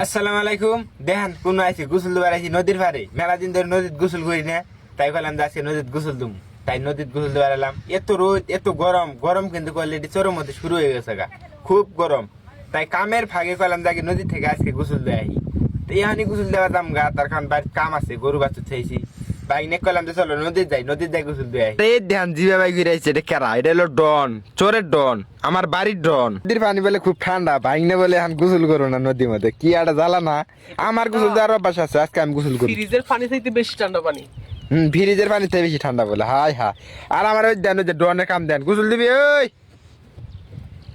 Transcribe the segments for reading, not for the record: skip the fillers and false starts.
আসসালামু আলাইকুম। দেখেন কোন আইছি গোসল দিবার আইছি নদীর পাড়ে। মেলা দিন ধরে নদীত গোসল করি না, তাই কইলাম যে আজকে নদীত গোসল দিম। তাই নদীত গোসল দিবার এলাম। এত রোদ এত গরম, গরম কিন্তু অলরেডি চরম মধ্যে শুরু হয়ে গেছে গা, খুব গরম। তাই কামের ফাঁকে কইলাম যে আগে নদী থেকে আজকে গোসল দিয়ে আহি। তো এখানে গোসল দেওয়া দাম গা, তার কারণ বাড়ির কাম আছে, গরু বাছুর চাইছি। বাইক নে কইলাম যে চলো নদীর যাই গোসল দিয়ে আহি। এই ধ্যান জিবা বাইক ঘুরাইছে, এটা কেরা? এটা হলো ডন, চোরের ডন, আমার বাড়ির ডন। নদীর পানি বলে খুব ঠান্ডা, বাইক নে বলে এখন গোসল করো না নদীর মধ্যে, কি একটা জ্বালা না। আমার গোসল দেওয়ার অভ্যাস আছে, আজকে আমি গোসল করি। ফ্রিজের পানি থেকে বেশি ঠান্ডা পানি। ফ্রিজের পানিতে বেশি ঠান্ডা বলে, হাই হা। আর আমার ওই দেন, ওই যে ডনের কাম দেন, গোসল দিবি?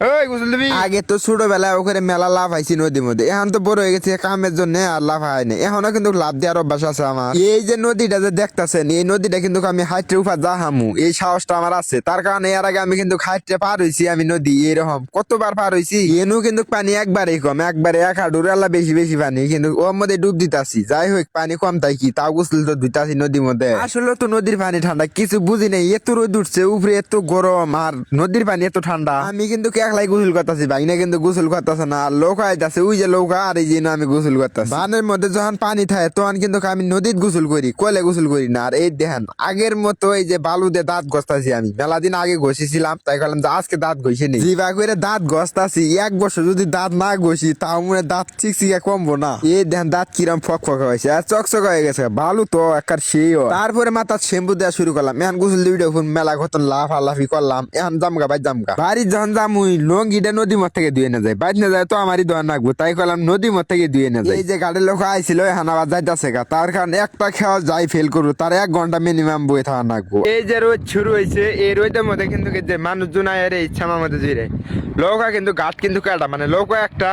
ওই গোসল দিবি? আগে তো ছোটবেলায় ওখানে মেলা লাভ আইছি নদীর মধ্যে, এখন তো বড় হয়ে গেছে, কামের জন্য আর লাভ হয় না। এখনো কিন্তু লাভ দেওয়ার অভ্যাস আছে আমার। এই যে নদীটা যে দেখতেছেন, এই নদীটা কিন্তু আমি হাইটে উপর যা হামু, এই সাহসটা আমার আছে। তার কারণে এর আগে আমি কিন্তু হাইটে পার হইছি, আমি নদী এরকম কতবার পার হইছি। এনু কিন্তু পানি একবারেই কম, একবারে এক হাঁটুর আল্লাহ বেশি বেশি পানি, কিন্তু ওর মধ্যে ডুব দিতাছি। যাই হোক, পানি কম তাই কি, তাও গোসল তো ধুইতাছি নদীর মধ্যে। আসলে তো নদীর পানি ঠান্ডা, কিছু বুঝি নাই। এত রোদ উঠছে উপরে, এত গরম, আর নদীর পানি এত ঠান্ডা। আমি কিন্তু একলাই গোসল করতেছি, ভাই না কিন্তু গোসল করতেছে না। আর লোক আইতাছে, ওই যে লোক, আর এই যে আমি গোসল করতেছি। বানের মধ্যে যখন পানি থাকে তখন কিন্তু আমি নদীত গোসল করি, কলে গোসল করি না। আর এই দেখেন আগের মতো এই যে বালু দিয়ে দাঁত ঘষতাছি, আমি মেলা দিন আগে ঘষেছিলাম, তাই বললাম যে আজকে দাঁত ঘষে নি। জিবা করে দাঁত ঘষতাছি, এক বছর যদি দাঁত না ঘষি তাও মনে দাঁত চিকচিকা কমবো না। এই দেখেন দাঁত কিরম ফক হয়েছে, আর চকচক হয়ে গেছে, বালু তো একার সেই। তারপরে মাথার শ্যাম্পু দেওয়া শুরু করলাম। এখন গোসল দিয়ে মেলা ঘটন লাফালাফি করলাম। এখন জামগা ভাই জামগা বাড়ির যখন জামুই লঙ্গিটা নদী মত থেকে ধুয়ে না যায়, বাইর না যায় তো আমারই দোয়া নাকবো, তাই করলাম নদী মত থেকে ধুয়ে না যায়। এই যে গাড়ির লোক আইছিল এখন আবার যাইতাছে গা, তার কারণে একটা খেওয়া যাই ফেল করবো, তার 1 ঘন্টা মিনিমাম বয়ে থাকা নাকবো। এই যে রোদ শুরু হয়েছে, এই রোদের মধ্যে কিন্তু যে মানুষজন আয়ের ইচ্ছামার মধ্যে জুড়ে লোকা কিন্তু গাছ কিন্তু কাটা, মানে লোকা একটা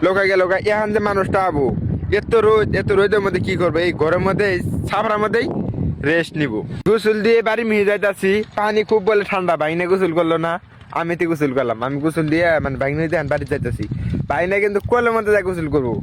লোকা গেল। এখন যে মানুষটা আবু এত রোদের মধ্যে কি করবো, এই ঘরের মধ্যে ছাপড়ার মধ্যেই রেস্ট নিবো। গোসল দিয়ে বাড়ি মিহি যাইতাছি, পানি খুব বলে ঠান্ডা, বাইনে গোসল করলো না, আমি তো গোসল করলাম। আমি গোসল দিয়ে মানে বাইনে বাড়ি যাইতেছি, বাইনে কিন্তু কলের মধ্যে যাই গোসল করবো।